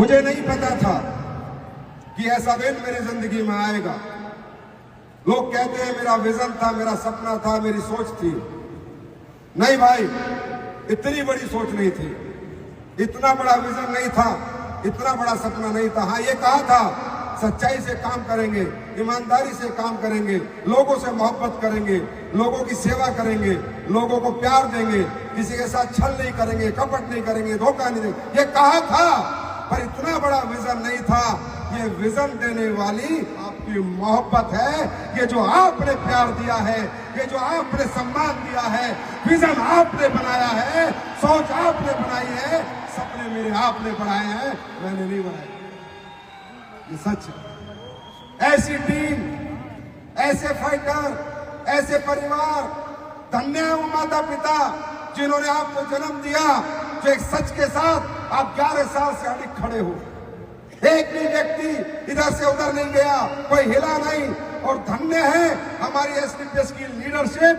मुझे नहीं पता था कि ऐसा दिन मेरी जिंदगी में आएगा। लोग कहते हैं मेरा विजन था, मेरा सपना था, मेरी सोच थी। नहीं भाई, इतनी बड़ी सोच नहीं थी, इतना बड़ा विजन नहीं था, इतना बड़ा सपना नहीं था। हाँ, ये कहा था सच्चाई से काम करेंगे, ईमानदारी से काम करेंगे, लोगों से मोहब्बत करेंगे, लोगों की सेवा करेंगे, लोगों को प्यार देंगे, किसी के साथ छल नहीं करेंगे, कपट नहीं करेंगे, धोखा नहीं देंगे, ये कहा था। पर इतना बड़ा विजन नहीं था। ये विजन देने वाली आपकी मोहब्बत है, ये जो आपने प्यार दिया है, ये जो आपने सम्मान दिया है, विजन आपने बनाया है, सोच आपने बनाई है, सपने मेरे आपने बनाए हैं, मैंने नहीं बनाए। ये सच है। ऐसी टीम, ऐसे फाइटर, ऐसे परिवार, धन्य है वो माता पिता जिन्होंने आपको जन्म दिया, जो एक सच के साथ आप 11 साल से अडिग खड़े हो। एक भी व्यक्ति इधर से उधर नहीं गया, कोई हिला नहीं। और धन्य है हमारी एसडीपीएस की लीडरशिप,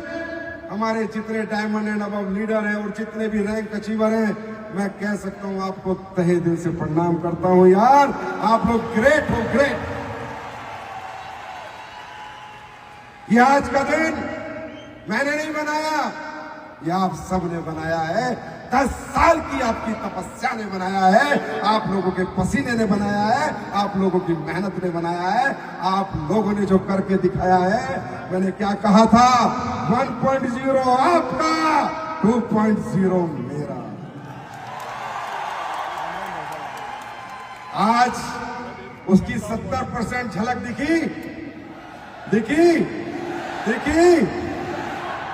हमारे जितने डायमंड एंड अबव लीडर हैं और जितने भी रैंक अचीवर हैं, मैं कह सकता हूं आपको तहे दिल से प्रणाम करता हूं। यार, आप लोग ग्रेट हो, ग्रेट। ये आज का दिन मैंने नहीं बनाया, ये आप सबने बनाया है। 10 साल की आपकी तपस्या ने बनाया है, आप लोगों के पसीने ने बनाया है, आप लोगों की मेहनत ने बनाया है, आप लोगों ने जो करके दिखाया है। मैंने क्या कहा था? 1.0 आपका, 2.0 मेरा। आज उसकी 70% झलक दिखी, दिखी, दिखी।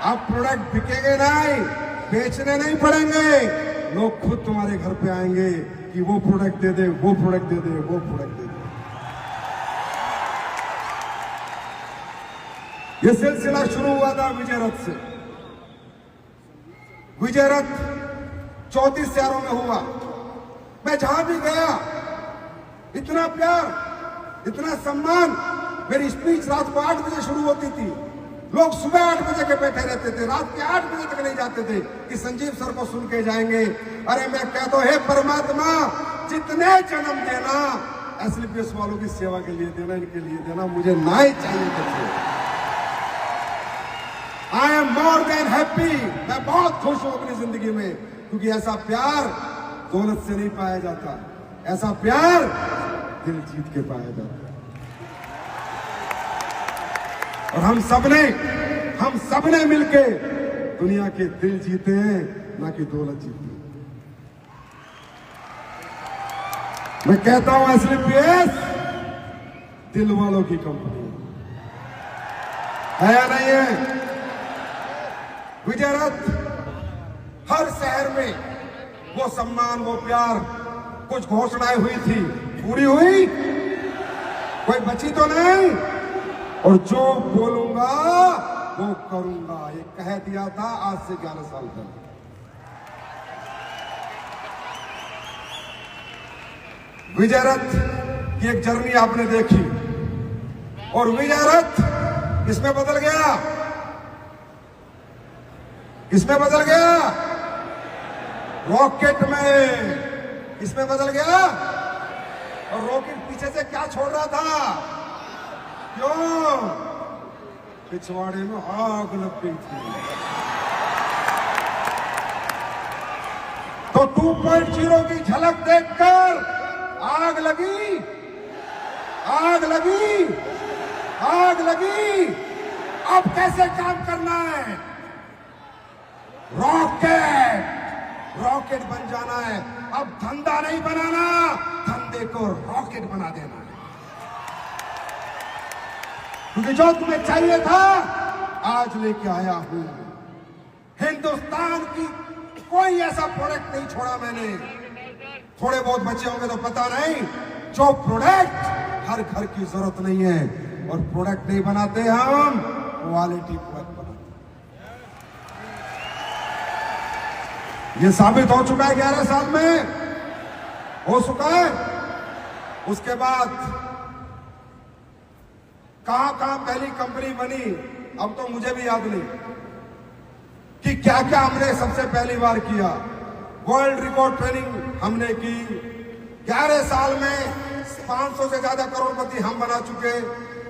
अब प्रोडक्ट बिकेंगे नहीं, बेचने नहीं पड़ेंगे, लोग खुद तुम्हारे घर पे आएंगे कि वो प्रोडक्ट दे दे, वो प्रोडक्ट दे दे, वो प्रोडक्ट दे दे। ये सिलसिला शुरू हुआ था विजय रथ से। विजय रथ 34 शहरों में हुआ। मैं जहां भी गया, इतना प्यार, इतना सम्मान। मेरी स्पीच रात को 8 बजे शुरू होती थी, लोग सुबह 8 बजे के बैठे रहते थे, रात के 8 बजे तक नहीं जाते थे कि संजीव सर को सुन के जाएंगे। अरे मैं कहता हूं, हे परमात्मा, जितने जन्म देना एसडीपीएस वालों की सेवा के लिए देना, इनके लिए देना, मुझे ना ही चाहिए कुछ। I am more than happy. मैं बहुत खुश हूं अपनी जिंदगी में, क्योंकि ऐसा प्यार दौलत से नहीं पाया जाता, ऐसा प्यार दिल जीत के पाया जाता है। और हम सबने मिलके दुनिया के दिल जीते हैं, ना कि दौलत जीती। मैं कहता हूं एसडीपीएस दिल वालों की कंपनी है या नहीं है? विजय रथ हर शहर में वो सम्मान, वो प्यार, कुछ घोषणाएं हुई थी, पूरी हुई? कोई बची तो नहीं? और जो बोलूंगा वो करूंगा, ये कह दिया था आज से 11 साल पहले। विजय रथ की एक जर्नी आपने देखी, और विजय रथ इसमें बदल गया। किसमें बदल गया? रॉकेट में। इसमें बदल गया। और रॉकेट पीछे से क्या छोड़ रहा था? क्यों? पिछवाड़े में आग लग गई थी। तो 2.0 की झलक देखकर आग लगी, आग लगी, आग लगी। अब कैसे काम करना है? रॉकेट बन जाना है। अब धंधा नहीं बनाना, धंधे को रॉकेट बना देना है। क्योंकि जो तुम्हें चाहिए था आज लेके आया हूं। हिंदुस्तान की कोई ऐसा प्रोडक्ट नहीं छोड़ा मैंने। थोड़े बहुत बचे होंगे तो पता नहीं, जो प्रोडक्ट हर घर की जरूरत नहीं है। और प्रोडक्ट नहीं बनाते हम, क्वालिटी प्रोडक्ट बनाते। ये साबित हो चुका है 11 साल में, हो चुका है। उसके बाद कहां पहली कंपनी बनी, अब तो मुझे भी याद नहीं कि क्या क्या हमने सबसे पहली बार किया। वर्ल्ड रिकॉर्ड ट्रेनिंग हमने की, 11 साल में 500 से ज्यादा करोड़पति हम बना चुके,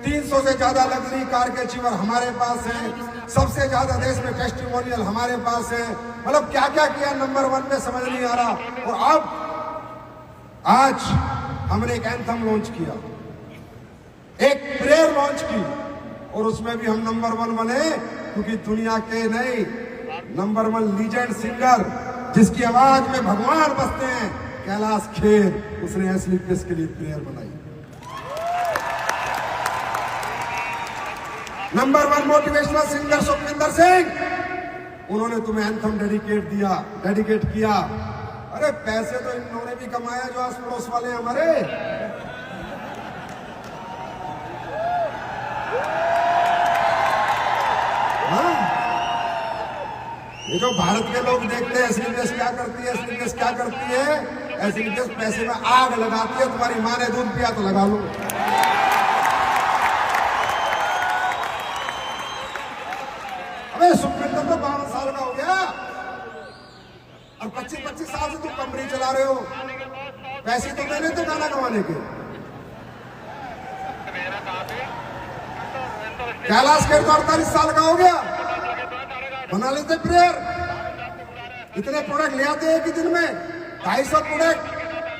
300 से ज्यादा लग्जरी कार के अचीवर हमारे पास है, सबसे ज्यादा देश में टेस्टिमोनियल हमारे पास है। मतलब क्या क्या किया नंबर 1 में समझ नहीं आ रहा। और अब आज हमने एक एंथम लॉन्च किया, एक प्रेयर लॉन्च की, और उसमें भी हम नंबर 1 बने, क्योंकि दुनिया के नहीं नंबर 1 लीजेंड सिंगर जिसकी आवाज में भगवान बसते हैं, कैलाश खेर, उसने एसलीपीएस के लिए प्रेयर बनाई। Number 1 motivational singer Sukhwinder Singh, उन्होंने तुम्हें एंथम डेडिकेट किया। अरे पैसे तो इन्होंने भी कमाया जो आस पड़ोस वाले हमारे। हाँ? ये जो भारत के लोग देखते हैं एसलीपीएस क्या करती है, एसलीपीएस क्या करती है, एसलीपीएस पैसे में आग लगाती है। तुम्हारी माँ ने दूध पिया तो लगा लो। अबे सुखविंदर तो 52 साल का हो गया और 25 साल से तुम कंपनी चला रहे हो। पैसे तो मैंने तो गाना गवाने के। कैलाश खेर तो 48 साल का हो गया, बना लेते प्रेयर। इतने प्रोडक्ट ले आते हैं कि दिन में 250 प्रोडक्ट।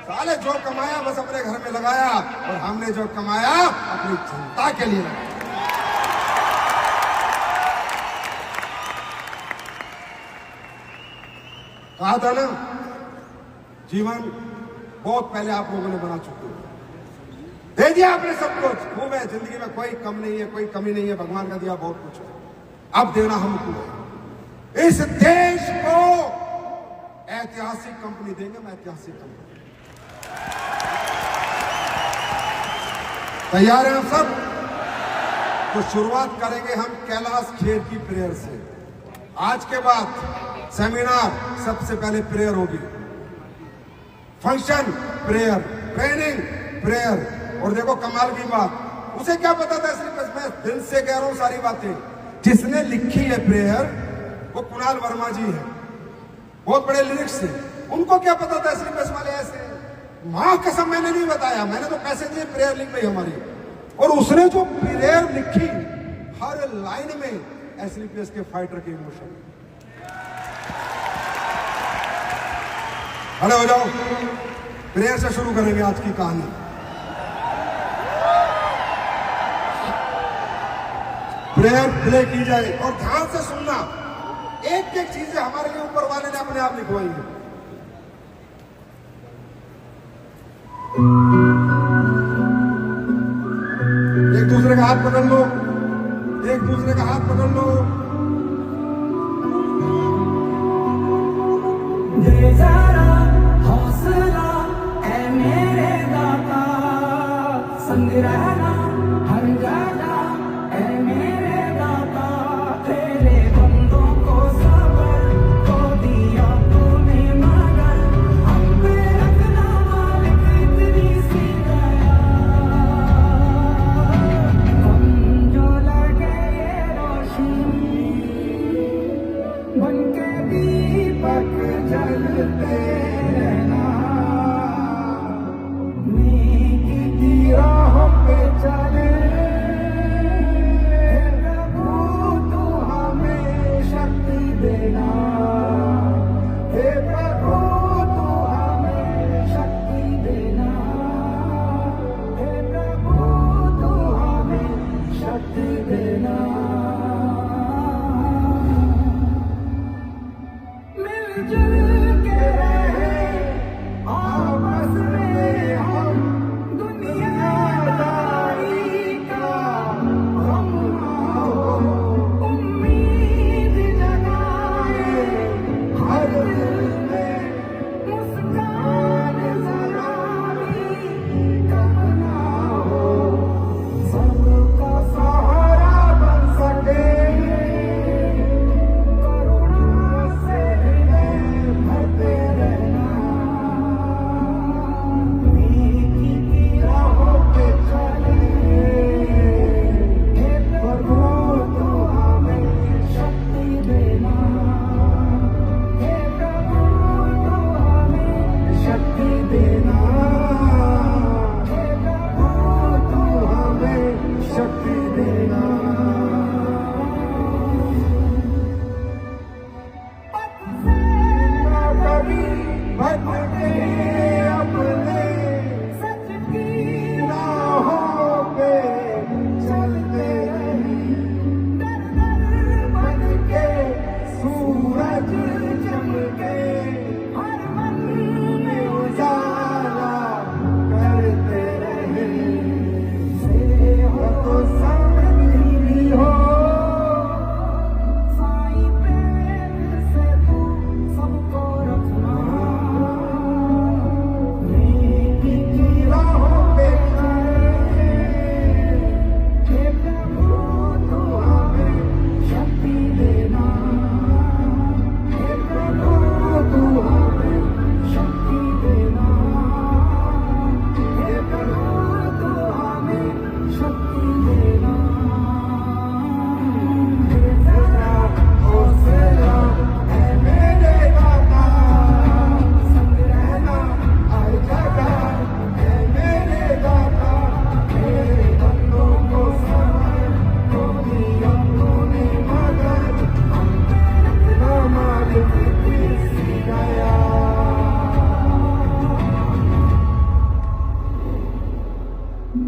साले जो कमाया बस अपने घर में लगाया, और हमने जो कमाया अपनी जनता के लिए लगाया। कहा था ना, जीवन बहुत पहले आप लोगों ने बना चुके हो, दे दिया आपने सब कुछ, खूब है। जिंदगी में कोई कम नहीं है, कोई कमी नहीं है, भगवान का दिया बहुत कुछ है। अब देना हमको है। इस देश को ऐतिहासिक कंपनी देंगे, मैं ऐतिहासिक कंपनी। तैयार हैं आप सब? तो शुरुआत करेंगे हम कैलाश खेर की प्रेयर से। आज के बाद सेमिनार सबसे पहले प्रेयर होगी, फंक्शन प्रेयर, ट्रेनिंग प्रेयर। और देखो कमाल की बात, उसे क्या पता था, सिर्फ मैं दिल से कह रहा हूं सारी बातें। जिसने लिखी है प्रेयर वो कुणाल वर्मा जी है, बहुत बड़े लिरिक्स है। उनको क्या पता था सिर्फ वाले ऐसे। मां कसम मैंने नहीं बताया, मैंने तो पैसे दिए, प्रेयर लिख गई हमारी। और उसने जो प्रेयर लिखी, हर लाइन में एसलीपीएस के फाइटर के इमोशन। खड़े हो जाओ, प्रेयर से शुरू करेंगे आज की कहानी। प्रेयर प्ले की जाए और ध्यान से सुनना। एक एक चीजें हमारे लिए ऊपर वाले ने अपने आप लिखवाई है। एक दूसरे का हाथ पकड़ लो, एक दूसरे का हाथ पकड़ लो। दे जरा हौसला ऐ मेरे दाता, संग रहना हर जगह ऐ मेरे दाता। तेरे बंदों को सबर को दिया तूने, मगर हम पे रखना मालिक इतनी सी दया। हम जो लगे ये रोशनी बनके दीपक जलते रहना, नेकी की राहों पे चल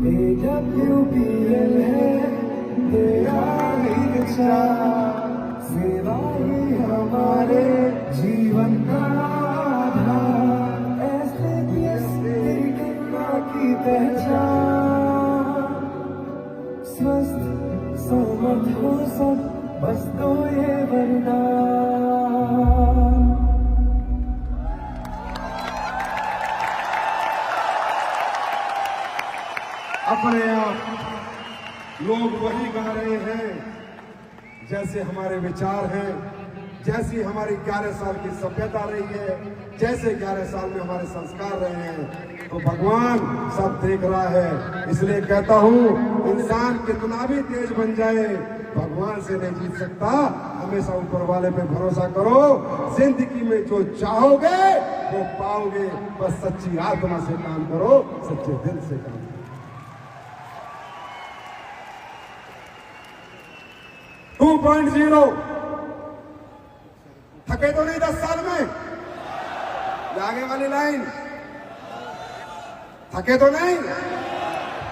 AWPL है तेरा रिक्शा, सेवा ही हमारे जीवन का आधार, SAPS तेरी करुणा की पहचान, स्वस्थ समर्थ हो सब बस दो ये वरदान। अपने आप लोग वही गा रहे हैं जैसे हमारे विचार हैं, जैसी हमारी 11 साल की सभ्यता रही है, जैसे 11 साल में हमारे संस्कार रहे हैं। तो भगवान सब देख रहा है, इसलिए कहता हूँ इंसान कितना भी तेज बन जाए भगवान से नहीं जीत सकता। हमेशा ऊपर वाले पे भरोसा करो, जिंदगी में जो चाहोगे वो पाओगे। बस सच्ची आत्मा से काम करो, सच्चे दिल से काम करो। 2.0 थके तो नहीं 10 साल में? ये आगे वाली लाइन थके तो नहीं?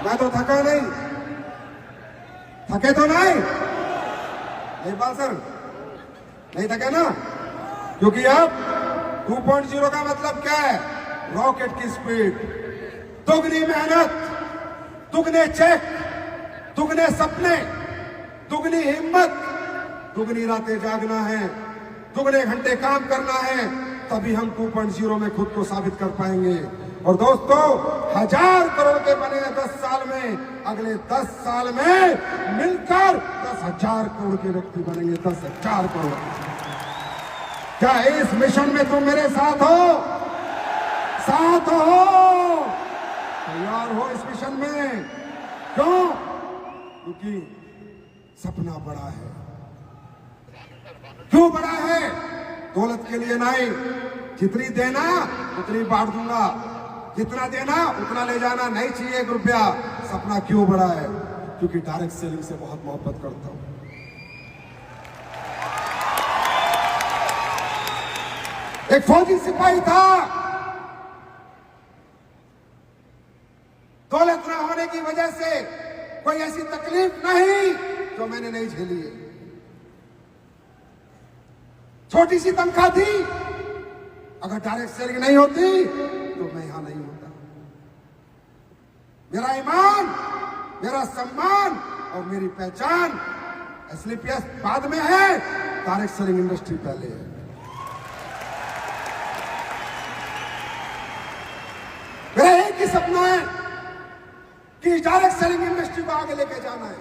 मैं तो थका नहीं। थके तो नहीं? नहीं बात सर, नहीं थके ना? क्योंकि अब 2.0 का मतलब क्या है? रॉकेट की स्पीड, दुगनी मेहनत, दुगने चेक, दुगने सपने, दुगनी हिम्मत, दुगनी रातें जागना है, दुगने घंटे काम करना है, तभी हम 2.0 में खुद को साबित कर पाएंगे। और दोस्तों 1000 करोड़ के बने 10 साल में, अगले 10 साल में मिलकर 10,000 करोड़ के व्यक्ति बनेंगे। 10,000 करोड़। क्या इस मिशन में तुम मेरे साथ हो? साथ हो? तैयार हो इस मिशन में? क्यों? क्योंकि सपना बड़ा है। क्यों बड़ा है? दौलत के लिए नहीं, जितनी देना उतनी बांट दूंगा, जितना देना उतना ले जाना, नहीं चाहिए 1 रुपया। सपना क्यों बड़ा है? क्योंकि डायरेक्ट सेलिंग से बहुत मोहब्बत करता हूं। एक फौजी सिपाही था, दौलत न होने की वजह से कोई ऐसी तकलीफ नहीं जो मैंने नहीं झेली है। छोटी सी तनख्वाह थी, अगर डायरेक्ट सेलिंग नहीं होती तो मैं यहां नहीं होता। मेरा ईमान, मेरा सम्मान और मेरी पहचान SAPS बाद में है, डायरेक्ट सेलिंग इंडस्ट्री पहले है। मेरा एक ही सपना है कि डायरेक्ट सेलिंग इंडस्ट्री को आगे लेके जाना है,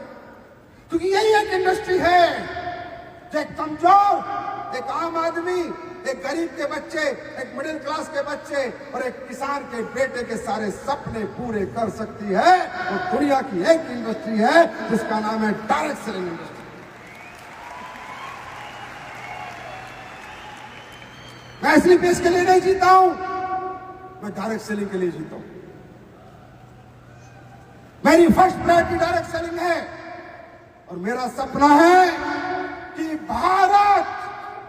क्योंकि यही एक इंडस्ट्री है जो एक कमजोर, एक आम आदमी, एक गरीब के बच्चे, एक मिडिल क्लास के बच्चे और एक किसान के बेटे के सारे सपने पूरे कर सकती है। और दुनिया की एक इंडस्ट्री है जिसका नाम है डायरेक्ट सेलिंग इंडस्ट्री। मैं SAPS के लिए नहीं जीता हूं, मैं डायरेक्ट सेलिंग के लिए जीता हूं। मेरी फर्स्ट प्रायोरिटी डायरेक्ट सेलिंग है और मेरा सपना है कि भारत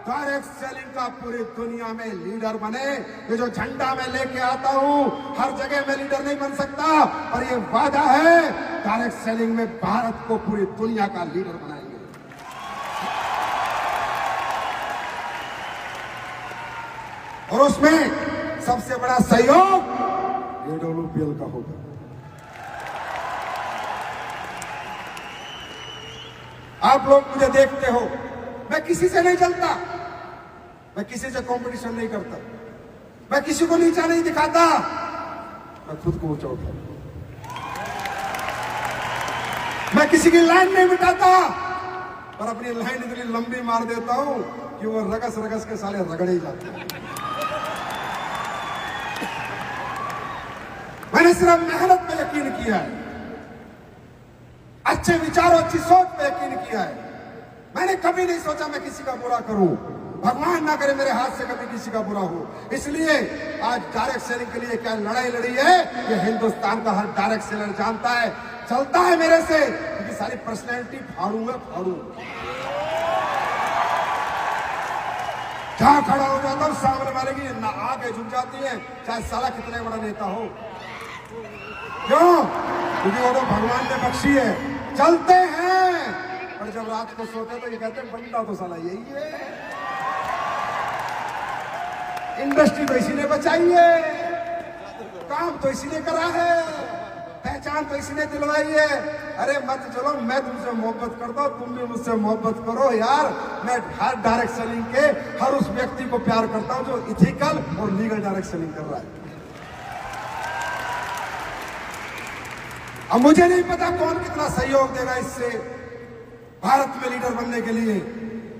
डायरेक्ट सेलिंग का पूरी दुनिया में लीडर बने। ये जो झंडा मैं लेके आता हूं, हर जगह मैं लीडर नहीं बन सकता, और ये वादा है डायरेक्ट सेलिंग में भारत को पूरी दुनिया का लीडर बनाएंगे। और उसमें सबसे बड़ा सहयोग AWPL का होगा। आप लोग मुझे देखते हो, मैं किसी से नहीं चलता, मैं किसी से कंपटीशन नहीं करता, मैं किसी को नीचा नहीं दिखाता, मैं खुद को ऊंचा उठाता। मैं किसी की लाइन नहीं मिटाता, पर अपनी लाइन इतनी लंबी मार देता हूं कि वो रगस रगस के साले रगड़े ही जाते हैं। मैंने सिर्फ मेहनत पे यकीन किया है, अच्छे विचारों, अच्छी सोच पे यकीन किया है। मैंने कभी नहीं सोचा मैं किसी का बुरा करूं, भगवान ना करे मेरे हाथ से कभी किसी का बुरा हो। इसलिए आज डायरेक्ट सेलिंग के लिए क्या लड़ाई लड़ी है, ये हिंदुस्तान का हर डायरेक्ट सेलर जानता है। चलता है मेरे से, क्योंकि सारी पर्सनैलिटी फाड़ूंगा फाड़ू। जहां खड़ा हो जाता हूं सामने वाले की ना आंखें झुक जाती है, चाहे साला कितने बड़ा नेता हो। क्यों? क्योंकि वो तो भगवान ने बख्शी है। चलते हैं, पर जब रात को सोते तो ये कहते हैं बंदा तो साला यही है, इंडस्ट्री तो इसी ने बचाई है, काम तो इसी ने करा है, पहचान तो इसी ने दिलवाई है। अरे मत चलो, मैं तुमसे मोहब्बत करता हूं, तुम भी मुझसे मोहब्बत करो यार। मैं हर डायरेक्ट सेलिंग के हर उस व्यक्ति को प्यार करता हूं जो इथिकल और लीगल डायरेक्ट सेलिंग कर रहा है। अब मुझे नहीं पता कौन कितना सहयोग देगा इससे भारत में लीडर बनने के लिए,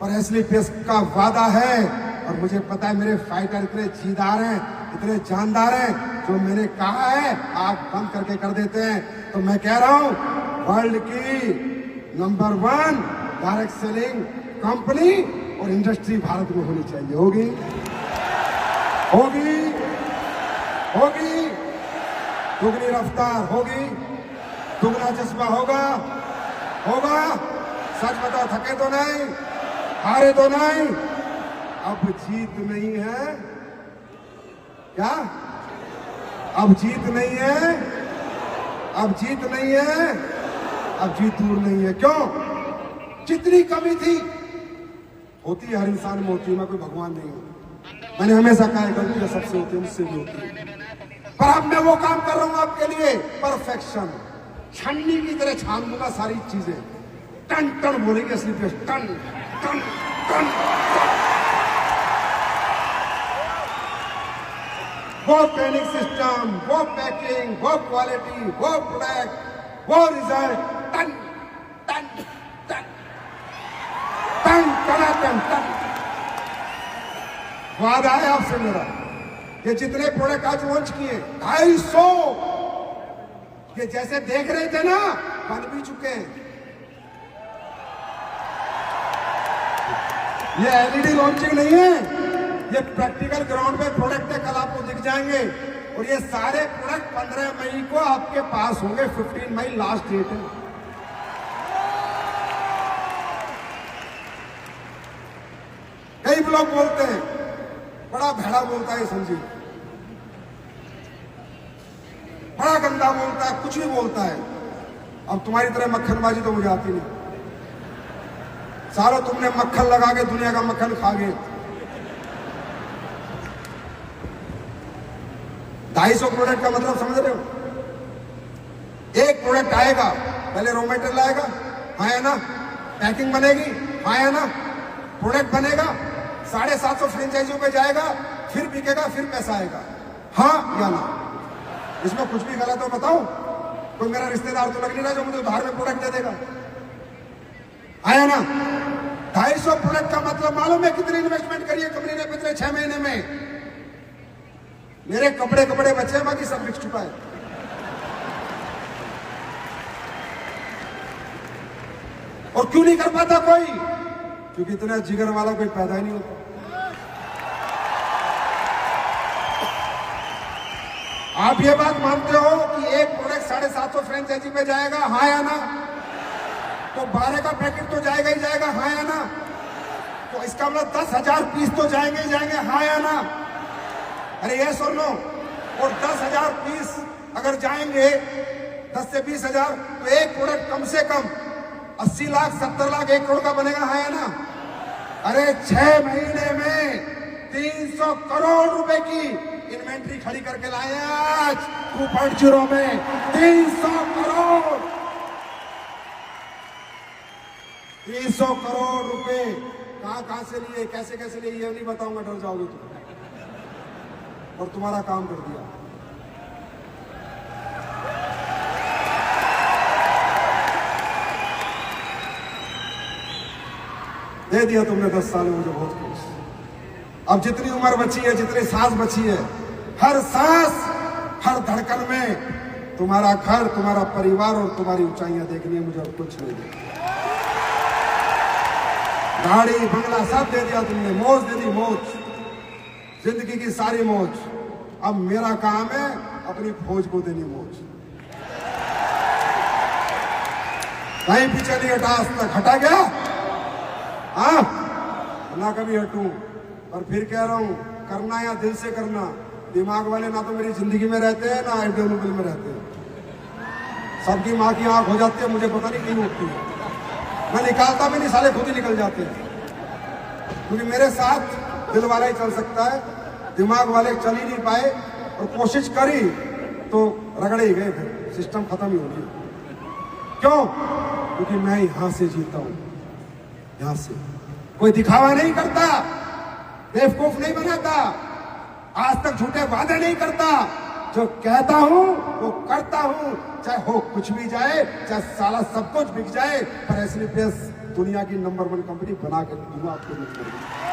पर एसलीपीएस का वादा है। और मुझे पता है मेरे फाइटर इतने जीदार हैं, इतने जानदार हैं, जो मैंने कहा है आग बंद करके कर देते हैं। तो मैं कह रहा हूं, वर्ल्ड की नंबर 1 डायरेक्ट सेलिंग कंपनी और इंडस्ट्री भारत में होनी चाहिए। होगी होगी होगी, दुगनी रफ्तार होगी, दुगना जज्बा होगा होगा। सच बताओ, थके तो नहीं, हारे तो नहीं। अब जीत नहीं है क्या? अब जीत नहीं है, अब जीत नहीं है, अब जीत दूर नहीं है। क्यों? जितनी कमी थी होती है, हर इंसान में होती है, मैं कोई भगवान नहीं हूं। मैंने हमेशा कहा है गलतियां सबसे होती है, मुझसे भी होती है, पर अब मैं वो काम कर रहा हूं आपके लिए, परफेक्शन। छन्नी की तरह छान दूंगा सारी चीजें, टन टन बोलेंगे असली पे, टन टन टन। वो ट्रेनिंग सिस्टम, वो पैकिंग, वो क्वालिटी, वो प्रोडक्ट, वो रिजल्ट, टन टन टन टन टन टन। वादा है आपसे मेरा, ये जितने प्रोडक्ट आज लॉन्च किए 250, ये जैसे देख रहे थे ना, बन भी चुके हैं। ये एलईडी लॉन्चिंग नहीं है, ये प्रैक्टिकल ग्राउंड पे प्रोडक्ट है, कल आपको दिख जाएंगे। और ये सारे प्रोडक्ट 15 मई को आपके पास होंगे, 15 मई लास्ट डेट है। कई लोग बोलते हैं, बड़ा भेड़ा बोलता है संजीव, बड़ा गंदा बोलता है, कुछ भी बोलता है। अब तुम्हारी तरह मक्खनबाजी तो मुझे आती नहीं। सालों तुमने मक्खन लगा के दुनिया का मक्खन खा गए। 250 प्रोडक्ट का मतलब समझ रहे हो? एक प्रोडक्ट आएगा, पहले रॉ मटेरियल आएगा, हाँ या ना, पैकिंग बनेगी, हाँ या ना, प्रोडक्ट बनेगा, 750 फ्रेंचाइजियों पे जाएगा, फिर बिकेगा, फिर पैसा आएगा, हाँ या ना। इसमें कुछ भी गलत हो बताओ? कोई मेरा रिश्तेदार तो लग नहीं रहा जो मुझे उधार में प्रोडक्ट दे देगा, आया ना। 250 प्रोडक्ट का मतलब मालूम है कितनी इन्वेस्टमेंट करी है कंपनी ने पिछले 6 महीने में? मेरे कपड़े बचे हैं, बाकी सब बिक चुका है। और क्यों नहीं कर पाता कोई? क्योंकि इतना जिगर वाला कोई पैदा ही नहीं होता। आप ये बात मानते हो कि एक प्रोडक्ट 750 फ्रेंचाइजी पे जाएगा, हाँ या ना? तो 12 का पैकेट तो जाएगा ही जाएगा, हाँ या ना? तो इसका मतलब 10,000 पीस तो जाएंगे ही जाएंगे, हाँ या ना? अरे यस और नो? और 10,000 पीस अगर जाएंगे, 10 से 20,000, तो एक प्रोडक्ट कम से कम 80 लाख 70 लाख 1 करोड़ का बनेगा, हाँ या ना? अरे 6 महीने में 300 करोड़ रुपए की इन्वेंट्री खड़ी करके लाए आज 2.0 में। 300 करोड़, 300 करोड़ रुपए कहां से लिए, कैसे कैसे लिए, ये नहीं बताऊंगा, डर जाओगे तुम। और तुम्हारा काम कर दिया। दे दिया तुमने 10 साल में मुझे बहुत कुछ। अब जितनी उम्र बची है, जितनी सांस बची है, हर सांस, हर धड़कन में तुम्हारा घर, तुम्हारा परिवार और तुम्हारी ऊंचाइयां देखनी है मुझे, और कुछ नहीं देखना। गाड़ी बंगला सब दे दिया तुमने, मौज दे दी, मौज, जिंदगी की सारी मौज। अब मेरा काम है अपनी फौज को देनी मौज। कहीं पीछे नहीं हटा, आज तक हटा गया? हाँ, ना कभी हटूं। और फिर कह रहा हूं, करना या दिल से करना। दिमाग वाले ना तो मेरी जिंदगी में रहते हैं, ना IWL में रहते हैं। सबकी माँ की आंख हो जाती है, मुझे पता नहीं क्यों होती है। मैं निकालता भी नहीं, साले खुद ही निकल जाते हैं। क्योंकि मेरे साथ दिल वाला ही चल सकता है, दिमाग वाले चल ही नहीं पाए, और कोशिश करी तो रगड़े ही गए, फिर सिस्टम खत्म ही हो गया। क्यों? क्योंकि मैं यहां से जीता हूं, यहां से। कोई दिखावा नहीं करता, बेवकूफ नहीं बनाता, आज तक झूठे वादे नहीं करता। जो कहता हूं वो करता हूं, चाहे हो कुछ भी जाए, चाहे साला सब कुछ बिक जाए, पर एसलीपीएस दुनिया की नंबर 1 कंपनी बना के दूंगा आपको।